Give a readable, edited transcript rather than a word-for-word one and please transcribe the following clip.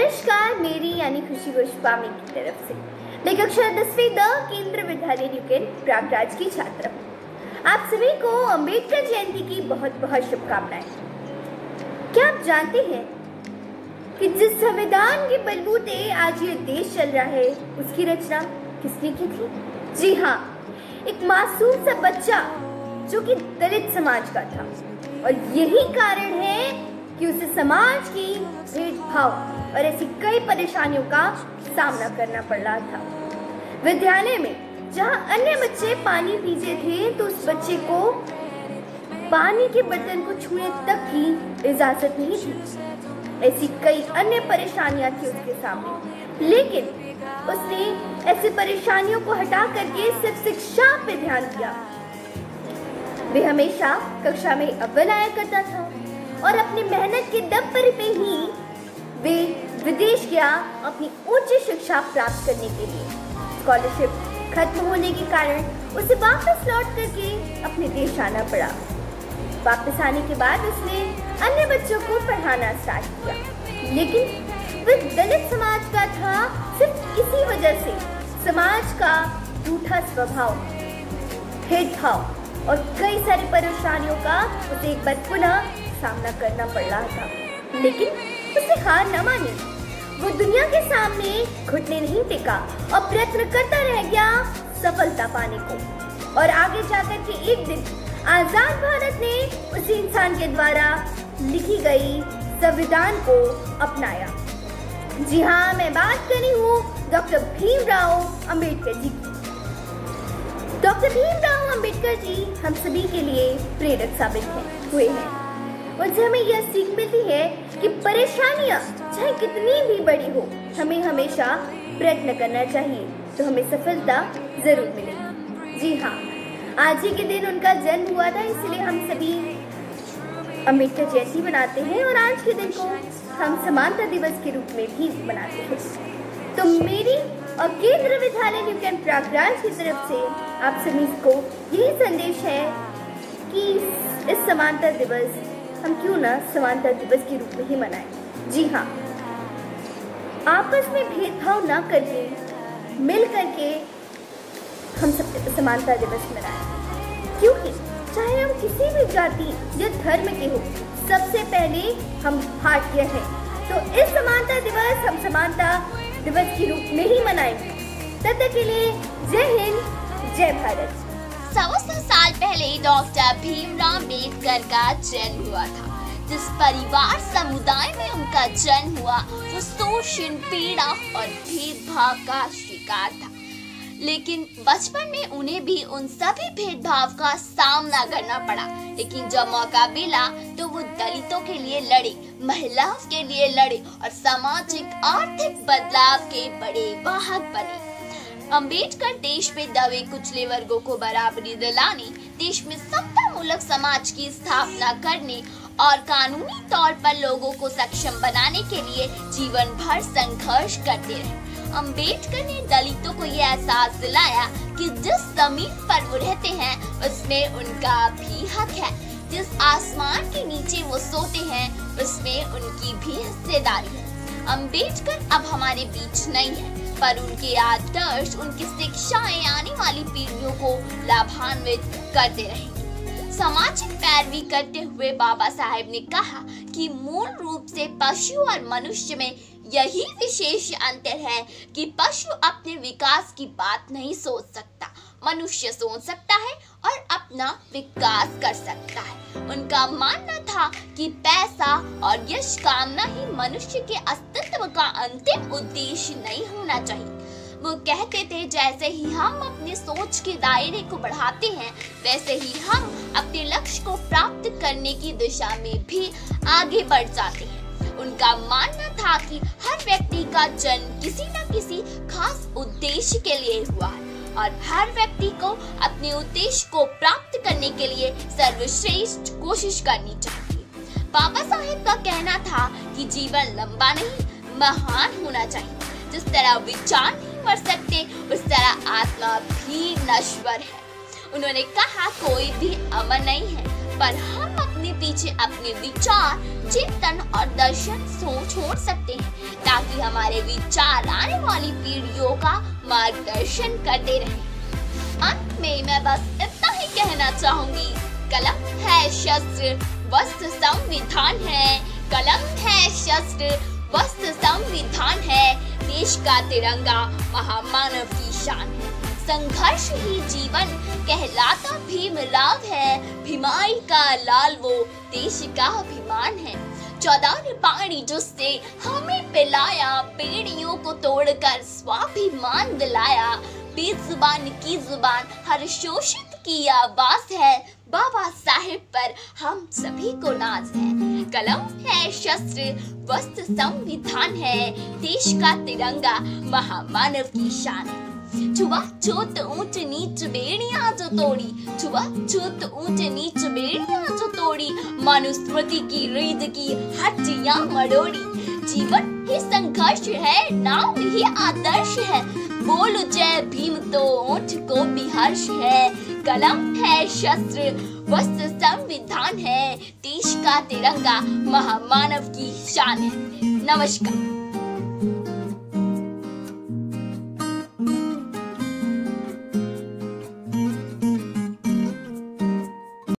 नमस्कार, मेरी यानी खुशी गोस्वामी की तरफ से मैं कक्षा 10वीं द केंद्र विद्यालय न्यूकेन प्रयागराज की छात्रा हूँ। आप सभी को अम्बेडकर जयंती की बहुत बहुत शुभकामनाएं। क्या आप जानते हैं कि जिस संविधान के बलबूते आज ये देश चल रहा है उसकी रचना किसने की थी? जी हाँ, एक मासूम सा बच्चा जो कि दलित समाज का था, और यही कारण है कि उसे समाज की भेदभाव और ऐसी कई परेशानियों का सामना करना पड़ रहा था। विद्यालय में जहां अन्य बच्चे पानी पीते थे तो उस बच्चे को पानी के बर्तन को छूने तक की इजाजत नहीं थी। ऐसी कई अन्य परेशानियां थी उसके सामने, लेकिन उसने ऐसी परेशानियों को हटा करके सिर्फ शिक्षा पे ध्यान दिया। वे हमेशा कक्षा में अव्वल आया करता था और अपनी मेहनत के दम पर पे ही वे विदेश गया अपनी उच्च शिक्षा प्राप्त करने के लिए। स्कॉलरशिप खत्म होने के कारण उसे वापस लौट करके अपने देश आना पड़ा। वापस आने के बाद उसने अन्य बच्चों को पढ़ाना स्टार्ट किया, लेकिन वह दलित समाज का था। सिर्फ इसी वजह से समाज का रूठा स्वभाव, भेदभाव और कई सारी परेशानियों का उसे एक बार पुनः सामना करना पड़ रहा था, लेकिन उसे हार न मानी। वो दुनिया के सामने घुटने नहीं टेका और प्रयत्न करता रह गया सफलता पाने को। और आगे जाकर के एक दिन आजाद भारत ने उस इंसान के द्वारा लिखी गई संविधान को अपनाया। जी हाँ, मैं बात कर रही हूँ डॉक्टर भीमराव अंबेडकर जी की। डॉक्टर भीमराव अंबेडकर जी हम सभी के लिए प्रेरक साबित हुए हैं। उनसे हमें यह सीख मिलती है कि परेशानियां चाहे कितनी भी बड़ी हो, हमें हमेशा प्रयत्न करना चाहिए तो हमें सफलता जरूर मिलेगी। जी हाँ, आज ही के दिन उनका जन्म हुआ था, इसलिए हम सभी अम्बेडकर जयंती मनाते हैं और आज के दिन को हम समानता दिवस के रूप में भी मनाते हैं। तो मेरी और केंद्र विद्यालय न्यूकेन प्रयागराज की तरफ से आप सभी को यही संदेश है कि इस समानता दिवस हम क्यों ना समानता दिवस के रूप में ही मनाएं। जी हाँ, आपस में भेदभाव ना करके मिल करके हम सब समानता दिवस मनाएं, क्योंकि चाहे हम किसी भी जाति या धर्म के हो, सबसे पहले हम भारतीय हैं। तो इस समानता दिवस हम समानता दिवस के रूप में ही मनाएंगे। तब तक के लिए जय हिंद, जय भारत। 100 साल पहले डॉक्टर भीमराव अम्बेडकर का जन्म हुआ था। जिस परिवार समुदाय में उनका जन्म हुआ वो शोषण, पीड़ा और भेदभाव का शिकार था, लेकिन बचपन में उन्हें भी उन सभी भेदभाव का सामना करना पड़ा। लेकिन जब मौका मिला तो वो दलितों के लिए लड़े, महिलाओं के लिए लड़े और सामाजिक आर्थिक बदलाव के बड़े वाहक बने। अम्बेडकर देश में दबे कुचले वर्गों को बराबरी दिलाने, देश में समतामूलक समाज की स्थापना करने और कानूनी तौर पर लोगों को सक्षम बनाने के लिए जीवन भर संघर्ष करते रहे। अम्बेडकर ने दलितों को यह एहसास दिलाया कि जिस जमीन पर वो रहते हैं उसमें उनका भी हक है, जिस आसमान के नीचे वो सोते हैं उसमें उनकी भी हिस्सेदारी है। अम्बेडकर अब हमारे बीच नहीं है, पर उनके आदर्श, उनकी शिक्षाएं आने वाली पीढ़ियों को लाभान्वित करते रहेंगे। सामाजिक पैरवी करते हुए बाबा साहेब ने कहा कि मूल रूप से पशु और मनुष्य में यही विशेष अंतर है कि पशु अपने विकास की बात नहीं सोच सकता, मनुष्य सोच सकता है और अपना विकास कर सकता है। उनका मानना था कि पैसा और यश कामना ही मनुष्य के अस्तित्व का अंतिम उद्देश्य नहीं होना चाहिए। वो कहते थे, जैसे ही हम अपनी सोच के दायरे को बढ़ाते हैं, वैसे ही हम अपने लक्ष्य को प्राप्त करने की दिशा में भी आगे बढ़ जाते हैं। उनका मानना था कि हर व्यक्ति का जन्म किसी न किसी खास उद्देश्य के लिए हुआ है और हर व्यक्ति को अपने उद्देश्य को प्राप्त करने के लिए सर्वश्रेष्ठ कोशिश करनी चाहिए। बाबा साहेब का कहना था कि जीवन लंबा नहीं, महान होना चाहिए। जिस तरह विचार नहीं मर सकते, उस तरह आत्मा भी नश्वर है। उन्होंने कहा, कोई भी अमर नहीं है, पर हम अपने अपने पीछे अपने विचार, चिंतन और दर्शन छोड़ सकते हैं, ताकि हमारे विचार आने वाली पीढ़ियों का मार्गदर्शन करते रहें। अंत में मैं बस इतना ही कहना चाहूंगी, कलम है शस्त्र, वस्त्र संविधान है। कलम है शस्त्र, वस्त्र संविधान है। देश का तिरंगा महामानव की शान है। संघर्ष ही जीवन कहलाता भीमराव है। भीमाई का लाल वो देश का अभिमान है। 14 पानी जिससे हमें पिलाया, पीढ़ियों को तोड़कर स्वाभिमान दिलाया। बेजुबान की जुबान हर शोषित की आवाज है। बाबा साहेब पर हम सभी को नाज है। कलम है शस्त्र, वस्त्र संविधान है। देश का तिरंगा महामानव की शान है। छुआ छूत ऊंच नीच बेड़ियां जो तोड़ी, छुआ छूत ऊंच नीच बेड़ियां जो तोड़ी, मनुस्मृति की रीत की हड्डियां मरोड़ी। जीवन ही संघर्ष है, नाम ही आदर्श है। बोल जय भीम तो ओठ को भी हर्ष है। कलम है शस्त्र, वस्त्र संविधान है। देश का तिरंगा महामानव की शान है। नमस्कार।